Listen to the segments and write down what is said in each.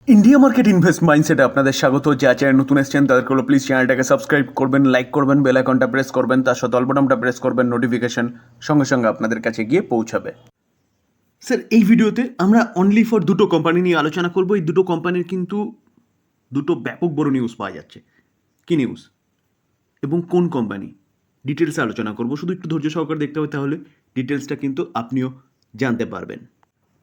India market invest মাইন্ডসেটে আপনাদের স্বাগত। যা চ্যানেল নতুন এসেছেন তাদেরকে হলো প্লিজ চ্যানেলটাকে সাবস্ক্রাইব করবেন, লাইক করবেন, বেল আইকনটা প্রেস করবেন, তার সাথে অল বাটনটা প্রেস করবেন, নোটিফিকেশন সঙ্গে সঙ্গে আপনাদের কাছে গিয়ে পৌঁছাবে। স্যার, এই ভিডিওতে আমরা অনলি ফর দুটো কোম্পানি নিয়ে আলোচনা করব। এই দুটো কোম্পানির কিন্তু দুটো ব্যাপক বড় নিউজ পাওয়া যাচ্ছে। কি নিউজ এবং কোন কোম্পানি, ডিটেলসে আলোচনা করব। শুধু একটু ধৈর্য সহকারে দেখতে হবে, তাহলে ডিটেলসটা কিন্তু আপনিও জানতে পারবেন।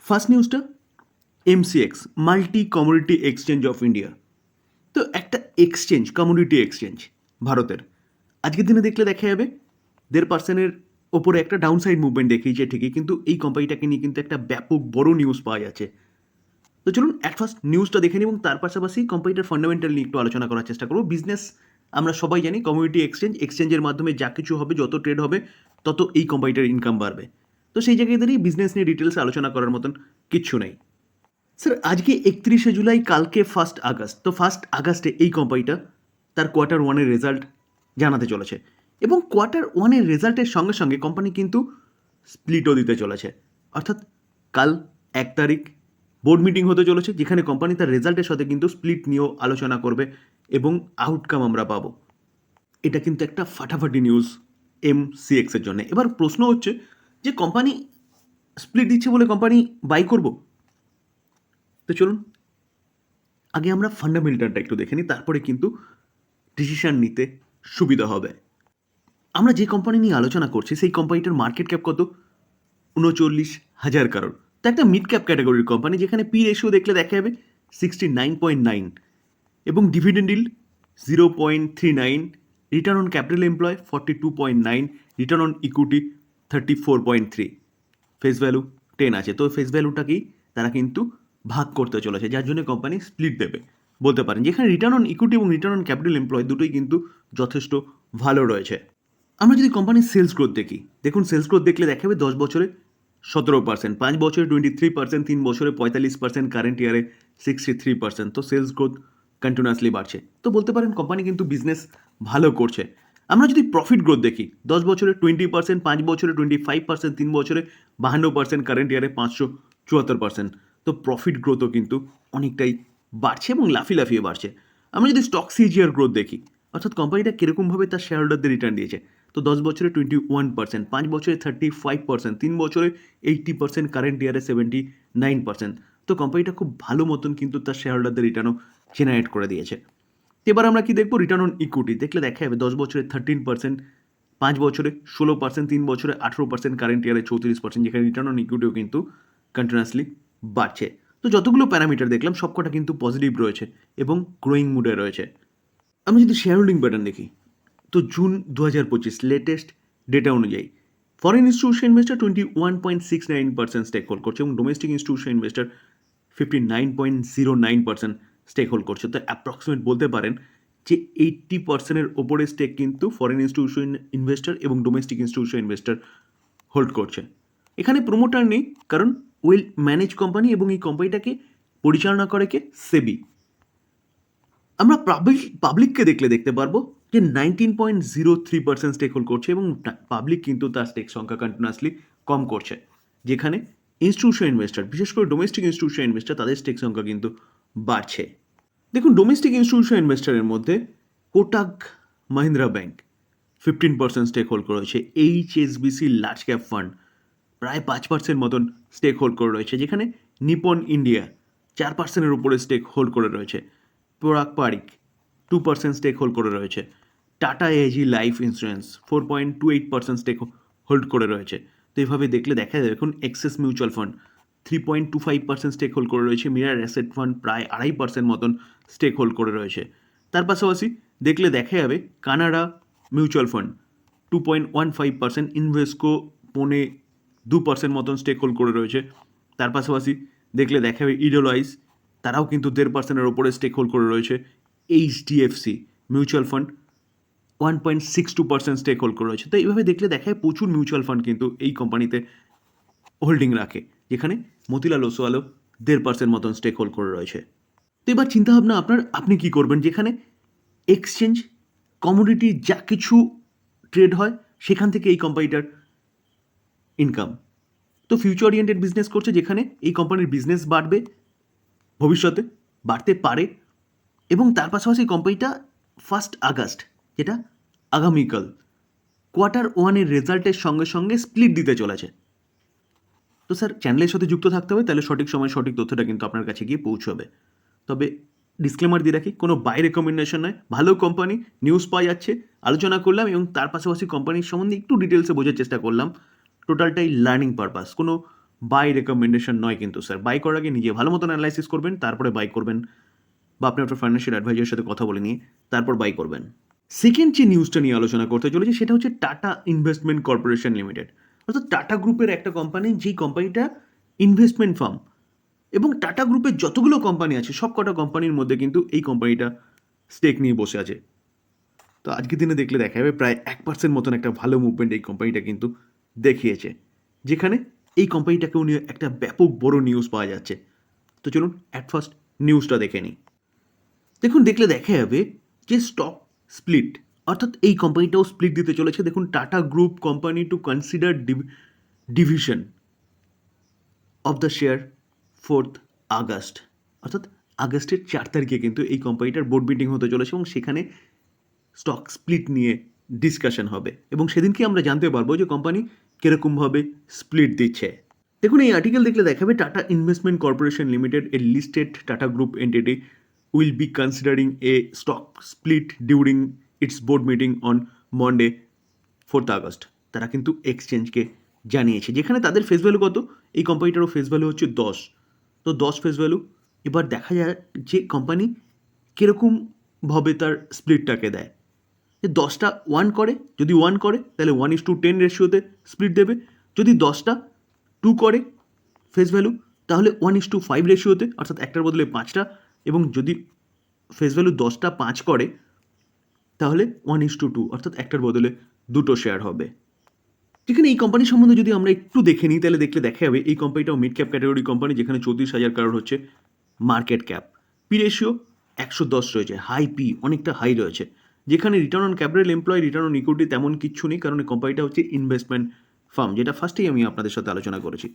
ফার্স্ট নিউজটা, MCX multi commodity exchange of India. তো একটা এক্সচেঞ্জ, কমোডিটি এক্সচেঞ্জ ভারতের, আজকের দিনে দেখলে দেখা যাবে 1.5% ওপরে একটা ডাউন সাইড মুভমেন্ট দেখিয়েছে ঠিকই, কিন্তু এই কোম্পানিটাকে নিয়ে কিন্তু একটা ব্যাপক বড় নিউজ পাওয়া যাচ্ছে। তো চলুন অ্যাট ফার্স্ট নিউজটা দেখে নিই এবং তার পাশাপাশি কোম্পানিটার ফান্ডামেন্টাল নিয়ে একটু আলোচনা করার চেষ্টা করবো। বিজনেস আমরা সবাই জানি, কমিউনিটি এক্সচেঞ্জের মাধ্যমে যা কিছু হবে, যত ট্রেড হবে, তত এই কোম্পানিটার ইনকাম বাড়বে। তো সেই জায়গায় দাঁড়িয়ে বিজনেস নিয়ে ডিটেলসে আলোচনা করার মতন কিচ্ছু নেই। স্যার, আজকে 31শে জুলাই, কালকে 1 আগস্ট। তো 1 আগস্টে এই কোম্পানিটা তার কোয়ার্টার ওয়ানের রেজাল্ট জানাতে চলেছে এবং কোয়ার্টার ওয়ানের রেজাল্টের সঙ্গে সঙ্গে কোম্পানি কিন্তু স্প্লিটও দিতে চলেছে। অর্থাৎ কাল 1 তারিখ বোর্ড মিটিং হতে চলেছে, যেখানে কোম্পানি তার রেজাল্টের সাথে কিন্তু স্প্লিট নিয়েও আলোচনা করবে এবং আউটকাম আমরা পাবো। এটা কিন্তু একটা ফাটাফাটি নিউজ এমসিএক্সের জন্য। এবার প্রশ্ন হচ্ছে যে কোম্পানি স্প্লিট দিচ্ছে বলে কোম্পানি বাই করবো? তো চলুন আগে আমরা ফান্ডামেন্টালটা একটু দেখে নিই, তারপরে কিন্তু ডিসিশন নিতে সুবিধা হবে। আমরা যে কোম্পানি নিয়ে আলোচনা করছি সেই কোম্পানিটার মার্কেট ক্যাপ কত? 39,000 কারোর। তো একটা মিড ক্যাপ ক্যাটাগরির কোম্পানি, যেখানে পি রেশিও দেখলে দেখা যাবে 69.9 এবং dividend yield 0.39, return on capital employ 42.9, return on equity 34.3, face value 10 আছে। তো ফেস ভ্যালুটাকেই তারা কিন্তু ভাগ করতে চলেছে, যার জন্য কোম্পানি স্প্লিট দেবে বলতে পারেন। যেখানে রিটার্ন অন ইকুইটি এবং রিটার্ন অন ক্যাপিটাল এমপ্লয় দুটোই কিন্তু যথেষ্ট ভালো রয়েছে। আমরা যদি কোম্পানির সেলস গ্রোথ দেখি, দেখুন সেলস গ্রোথ দেখলে দেখাবে 10 বছরে 17%, 5 বছরে 23%, 3 বছরে 45%, কারেন্ট ইয়ারে 63%। তো সেলস গ্রোথ কন্টিনিউয়াসলি বাড়ছে। তো বলতে পারেন কোম্পানি কিন্তু বিজনেস ভালো করছে। আমরা যদি প্রফিট গ্রোথ দেখি, 10 বছরে 20%, 5 বছরে 25%, 3 বছরে 52%, কারেন্ট ইয়ারে 574%। তো প্রফিট গ্রোথও কিন্তু অনেকটাই বাড়ছে এবং লাফিয়ে বাড়ছে। আমরা যদি স্টক সিজিআর গ্রোথ দেখি, অর্থাৎ কোম্পানিটা কীরকমভাবে তার শেয়ার হোল্ডারদের রিটার্ন দিয়েছে, তো 10 বছরে 21%, 5 বছরে 35%, 3 বছরে 80%, কারেন্ট ইয়ারে 79%। তো কোম্পানিটা খুব ভালো মতন কিন্তু তার শেয়ার হোল্ডারদের রিটার্নও জেনারেট করে দিয়েছে। এবার আমরা কি দেখবো? রিটার্ন অন ইকুইটি দেখলে দেখা যাবে 10 বছরে 13%, 5 বছরে 16%, 3 বছরে 18%, কারেন্ট ইয়ারে 34%, যেখানে রিটার্ন অন ইকুইটিও কিন্তু কন্টিনিউয়াসলি বাড়ছে। তো যতগুলো প্যারামিটার দেখলাম সবকটা কিন্তু পজিটিভ রয়েছে এবং গ্রোয়িং মুডে রয়েছে। আমি যদি শেয়ার হোল্ডিং প্যাটার্ন দেখি, তো জুন 2025 লেটেস্ট ডেটা অনুযায়ী foreign institution investor 21.69% stake hold করছে এবং domestic institution investor 59.09% stake hold করছে। তো অ্যাপ্রক্সিমেট বলতে পারেন যে 80%-এর ওপরে স্টেক কিন্তু ফরেন ইনস্টিটিউশন ইনভেস্টার এবং ডোমেস্টিক ইনস্টিটিউশন ইনভেস্টার হোল্ড করছে। এখানে প্রোমোটার নেই, কারণ ওয়েল ম্যানেজ কোম্পানি এবং এই কোম্পানিটাকে পরিচালনা করে কে? সেবি। আমরা পাবলিককে দেখলে দেখতে পারবো যে 19.03% স্টেক হোল্ড করছে এবং পাবলিক কিন্তু তার স্টেক সংখ্যা কন্টিনিউয়াসলি কম করছে, যেখানে ইনস্টিটিউশন ইনভেস্টার, বিশেষ করে ডোমেস্টিক ইনস্টিটিউশন ইনভেস্টার, তাদের স্টেক সংখ্যা কিন্তু বাড়ছে। দেখুন ডোমেস্টিক ইনস্টিটিউশন ইনভেস্টারের মধ্যে Kotak Mahindra bank 15% stake hold করে রয়েছে, এইচএসবিসি লার্জ ক্যাপ ফান্ড প্রায় 5% মতন স্টেক হোল্ড করে রয়েছে, যেখানে নিপন ইন্ডিয়া 4%-এর উপরে স্টেক হোল্ড করে রয়েছে, পরাগ পারিক 2% স্টেক হোল্ড করে রয়েছে, Tata AIG life insurance 4.28% stake hold করে রয়েছে। তো এইভাবে দেখলে দেখা যায় এখন Axis mutual fund 3.25% stake hold করে রয়েছে, মিরার অ্যাসেট ফান্ড প্রায় 2.5% মতন স্টেক হোল্ড করে রয়েছে। তার পাশাপাশি দেখলে দেখা যাবে কানাডা মিউচুয়াল ফান্ড 2.15%, ইনভেস্কো 2% মতন স্টেক হোল্ড করে রয়েছে। তার পাশাপাশি দেখলে দেখা যাবে ইডোলাইজ, তারাও কিন্তু 1.5%-এর ওপরে স্টেক হোল্ড করে রয়েছে। HDFC mutual fund 1.62% stake hold করে রয়েছে। তো এইভাবে দেখলে দেখা যায় প্রচুর মিউচুয়াল ফান্ড কিন্তু এই কোম্পানিতে হোল্ডিং রাখে, যেখানে মতিলাল ওসওয়ালও 1.5% মতন স্টেক হোল্ড করে রয়েছে। তো এবার চিন্তাভাবনা আপনি কি করবেন? যেখানে এক্সচেঞ্জ কমোডিটি যা কিছু ট্রেড হয় সেখান থেকে এই কোম্পানিটার ইনকাম। তো ফিউচার ওরিয়েন্টেড বিজনেস করছে, যেখানে এই কোম্পানির বিজনেস বাড়বে ভবিষ্যতে, বাড়তে পারে। এবং তার পাশাপাশি কোম্পানিটা 1 আগস্ট, যেটা আগামীকাল, Q1 রেজাল্টের সঙ্গে সঙ্গে স্প্লিট দিতে চলেছে। তো স্যার চ্যানেলের সাথে যুক্ত থাকতে হবে, তাহলে সঠিক সময়ে সঠিক তথ্যটা কিন্তু আপনার কাছে গিয়ে পৌঁছবে। তবে ডিসক্লেমার দিয়ে রাখি, কোনো বাই রেকমেন্ডেশন নয়, ভালো কোম্পানি, নিউজ পাওয়া যাচ্ছে, আলোচনা করলাম এবং তার পাশাপাশি কোম্পানির সম্বন্ধে একটু ডিটেলসে বোঝার চেষ্টা করলাম। টোটালটাই লার্নিং পারপাস, কোনো বাই রেকমেন্ডেশন নয় কিন্তু স্যার। বাই করার আগে নিজে ভালো মতন অ্যানালাইসিস করবেন, তারপরে বাই করবেন, বা আপনি আপনার ফাইন্যান্সিয়াল অ্যাডভাইজারের সাথে কথা বলে নিয়ে তারপর বাই করবেন। সেকেন্ড যে নিউজটা নিয়ে আলোচনা করতে চলেছি সেটা হচ্ছে টাটা ইনভেস্টমেন্ট কর্পোরেশন লিমিটেড, অর্থাৎ টাটা গ্রুপের একটা কোম্পানি, যেই কোম্পানিটা ইনভেস্টমেন্ট ফার্ম, এবং টাটা গ্রুপের যতগুলো কোম্পানি আছে সব কটা কোম্পানির মধ্যে কিন্তু এই কোম্পানিটা স্টেক নিয়ে বসে আছে। তো আজকের দিনে দেখলে দেখা যাবে প্রায় 1% মতন একটা ভালো মুভমেন্ট এই কোম্পানিটা কিন্তু দেখিয়েছে, যেখানে এই কোম্পানিটাকেও নিয়ে একটা ব্যাপক বড় নিউজ পাওয়া যাচ্ছে। তো চলুন অ্যাট ফার্স্ট নিউজটা দেখে নিই। দেখুন, দেখলে দেখা যাবে যে স্টক স্প্লিট, অর্থাৎ এই কোম্পানিটাও স্প্লিট দিতে চলেছে। দেখুন, tata group company two consider division of the share 4 August, অর্থাৎ আগস্টের 4 তারিখে কিন্তু এই কোম্পানিটার বোর্ড মিটিং হতে চলেছে এবং সেখানে স্টক স্প্লিট নিয়ে ডিসকাশন হবে এবং সেদিনকে আমরা জানতে পারবো যে কোম্পানি কীরকমভাবে স্প্লিট দিচ্ছে। দেখুন, এই আর্টিকেল দেখলে দেখাবে tata investment corporation limited, A listed tata group entity, will be considering A stock split during its board meeting on Monday 4 August. তারা কিন্তু এক্সচেঞ্জকে জানিয়েছে, যেখানে তাদের ফেস ভ্যালু কত, এই কোম্পানিটারও ফেস ভ্যালু হচ্ছে 10। তো 10 ফেস ভ্যালু, এবার দেখা যায় যে কোম্পানি কীরকমভাবে তার স্প্লিটটাকে দেয়। যে 10টা 1 করে, যদি 1 করে তাহলে 1:10 রেশিওতে স্প্লিট দেবে। যদি 10টা 2 করে ফেস ভ্যালু, তাহলে 1:5 রেশিওতে, অর্থাৎ একটার বদলে 5টা। এবং যদি ফেস ভ্যালু 10টা 5 করে তাহলে 1:2, অর্থাৎ একটার বদলে 2টো শেয়ার হবে। যেখানে এই কোম্পানি সম্বন্ধে যদি আমরা একটু দেখে নিই, তাহলে দেখলে দেখা যাবে এই কোম্পানিটাও মিড ক্যাপ ক্যাটাগরি কোম্পানি, যেখানে 34,000 কারোর হচ্ছে মার্কেট ক্যাপ। পি রেশিও 110 রয়েছে, হাই পি, অনেকটা হাই রয়েছে। যেখানে return on capital employ, return on equity তেমন কিচ্ছু নেই, কারণ এই কোম্পানিটা হচ্ছে ইনভেস্টমেন্ট ফার্ম, যেটা ফার্স্টেই আমি আপনাদের সাথে আলোচনা করেছি।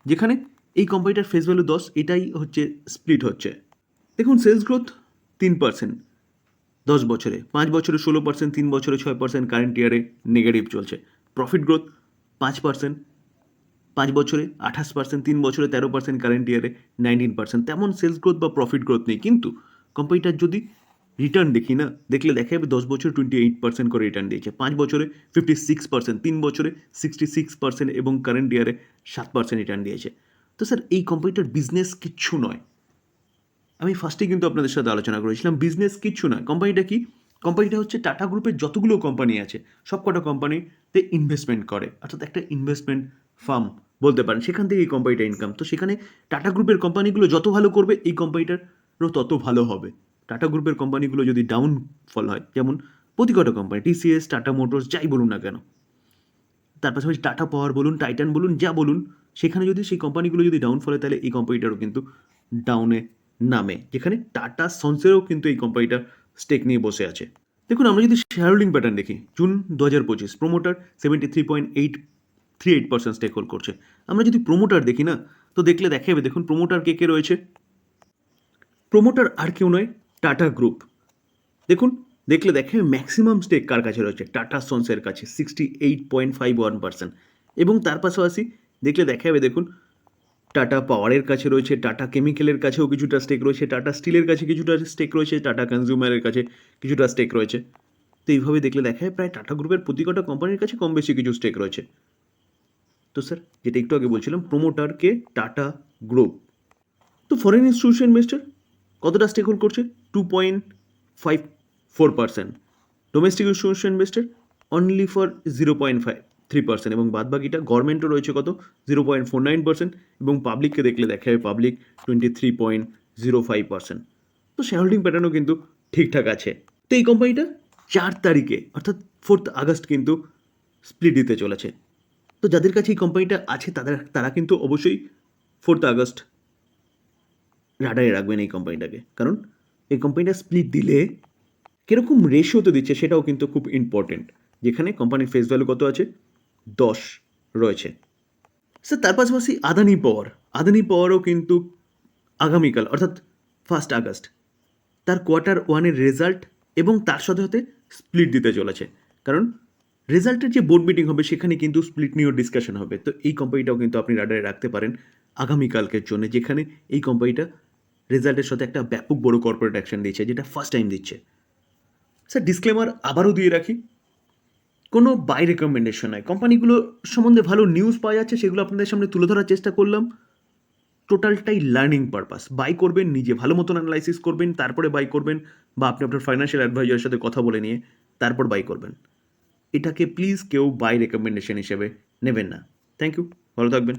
যেখানে এই কোম্পানিটার ফেস ভ্যালু 10, এটাই হচ্ছে স্প্লিট হচ্ছে। দেখুন, সেলস গ্রোথ 3% 10 বছরে, 5 বছরে 16%, 3 বছরে 6%, কারেন্ট ইয়ারে নেগেটিভ চলছে। প্রফিট গ্রোথ 5%, 5 বছরে 28%, 3 বছরে 13%, কারেন্ট ইয়ারে 19%। তেমন সেলস গ্রোথ বা প্রফিট গ্রোথ নেই, কিন্তু কোম্পানিটার যদি রিটার্ন দেখি না, দেখলে দেখা যাবে 10 বছরে 28% করে রিটার্ন দিয়েছে, 5 বছরে 56%, 3 বছরে 66% এবং কারেন্ট ইয়ারে 7% রিটার্ন দিয়েছে। তো স্যার, এই কোম্পানিটার বিজনেস কিচ্ছু নয়। আমি ফার্স্টেই কিন্তু আপনাদের সাথে আলোচনা করেছিলাম, বিজনেস কিচ্ছু নয়। কোম্পানিটা কি? কোম্পানিটা হচ্ছে টাটা গ্রুপের যতগুলো কোম্পানি আছে সব কটা কোম্পানিতে ইনভেস্টমেন্ট করে, অর্থাৎ একটা ইনভেস্টমেন্ট ফার্ম বলতে পারেন। সেখান থেকে এই কোম্পানিটা ইনকাম। তো সেখানে টাটা গ্রুপের কোম্পানিগুলো যত ভালো করবে এই কোম্পানিটারও তত ভালো হবে। টাটা গ্রুপের কোম্পানিগুলো যদি ডাউনফল হয়, যেমন প্রতি কটা কোম্পানি, টিসিএস, টাটা মোটরস, যাই বলুন না কেন, তার পাশাপাশি টাটা পাওয়ার বলুন, টাইটান বলুন, যা বলুন, সেখানে যদি সেই কোম্পানিগুলো যদি ডাউনফল হয়, তাহলে এই কোম্পানিটারও কিন্তু ডাউনে নামে। যেখানে টাটা সন্সেরও কিন্তু এই কোম্পানিটা স্টেক নিয়ে বসে আছে। দেখুন, আমরা যদি শেয়ার হোল্ডিং প্যাটার্ন দেখি, জুন 2025 প্রোমোটার 73.838% স্টেক হোল্ড করছে। আমরা যদি প্রোমোটার দেখি না, তো দেখলে দেখা যাবে, দেখুন প্রোমোটার কে কে রয়েছে। প্রোমোটার আর কেউ নয়, টাটা গ্রুপ। দেখুন, দেখলে দেখে ম্যাক্সিমাম স্টেক কার কাছে রয়েছে, টাটা সন্সের কাছে 68.51%। এবং তার পাশাপাশি দেখলে দেখা যাবে, দেখুন টাটা পাওয়ারের কাছে রয়েছে, টাটা কেমিক্যালের কাছেও কিছুটা স্টেক রয়েছে, টাটা স্টিলের কাছে কিছুটা স্টেক রয়েছে, টাটা কনজিউমারের কাছে কিছুটা স্টেক রয়েছে। তো এইভাবে দেখলে দেখা যায় প্রায় টাটা গ্রুপের প্রতি কটা কোম্পানির কাছে কম বেশি কিছু স্টেক রয়েছে। তো স্যার, যেটা একটু আগে বলছিলাম, প্রোমোটারকে টাটা গ্রুপ। তো ফরেন ইনস্টিটিউশন ইনভেস্টর কতটা স্টেক হোল্ড করছে? 2.54%। Domestic institution investor only for 0.53%, এবং বাদবাকিটা গভর্নমেন্টও রয়েছে কত? 0.49%, এবং পাবলিককে দেখলে দেখা যায় পাবলিক 23.05%। তো শেয়ার হোল্ডিং প্যাটার্নও কিন্তু ঠিকঠাক আছে। তো এই কোম্পানিটা 4 তারিখে, অর্থাৎ 4 আগস্ট কিন্তু স্প্লিট দিতে চলেছে। তো যাদের কাছে এই কোম্পানিটা আছে তারা কিন্তু অবশ্যই 4 আগস্ট রাডারে রাখবেন এই কোম্পানিটাকে, কারণ এই কোম্পানিটা স্প্লিট দিলে কীরকম রেশিওতে দিচ্ছে সেটাও কিন্তু খুব ইম্পর্টেন্ট। যেখানে কোম্পানির ফেস ভ্যালু কত আছে? 10 রয়েছে। স্যার, তার পাশাপাশি আদানি পাওয়ারও কিন্তু আগামীকাল, অর্থাৎ 1 আগস্ট তার কোয়ার্টার ওয়ানের রেজাল্ট এবং তার সাথে সাথে স্প্লিট দিতে চলেছে, কারণ রেজাল্টের যে বোর্ড মিটিং হবে সেখানে কিন্তু স্প্লিট নিয়েও ডিসকাশন হবে। তো এই কোম্পানিটাও কিন্তু আপনি রাডারে রাখতে পারেন আগামীকালকের জন্য, যেখানে এই কোম্পানিটা রেজাল্টের সাথে একটা ব্যাপক বড় কর্পোরেট অ্যাকশন দিচ্ছে, যেটা ফার্স্ট টাইম দিচ্ছে। স্যার ডিসক্লেমার আবারও দিয়ে রাখি, কোনো বাই রেকমেন্ডেশন নয়, কোম্পানিগুলো সম্বন্ধে ভালো নিউজ পাওয়া যাচ্ছে, সেগুলো আপনাদের সামনে তুলে ধরার চেষ্টা করলাম। টোটালটাই লার্নিং পারপাস। বাই করবেন, নিজে ভালো মতন অ্যানালাইসিস করবেন, তারপরে বাই করবেন, বা আপনি আপনার ফাইন্যান্সিয়াল অ্যাডভাইজারের সাথে কথা বলে নিয়ে তারপর বাই করবেন। এটাকে প্লিজ কেউ বাই রেকমেন্ডেশন হিসেবে নেবেন না। থ্যাংক ইউ, ভালো থাকবেন।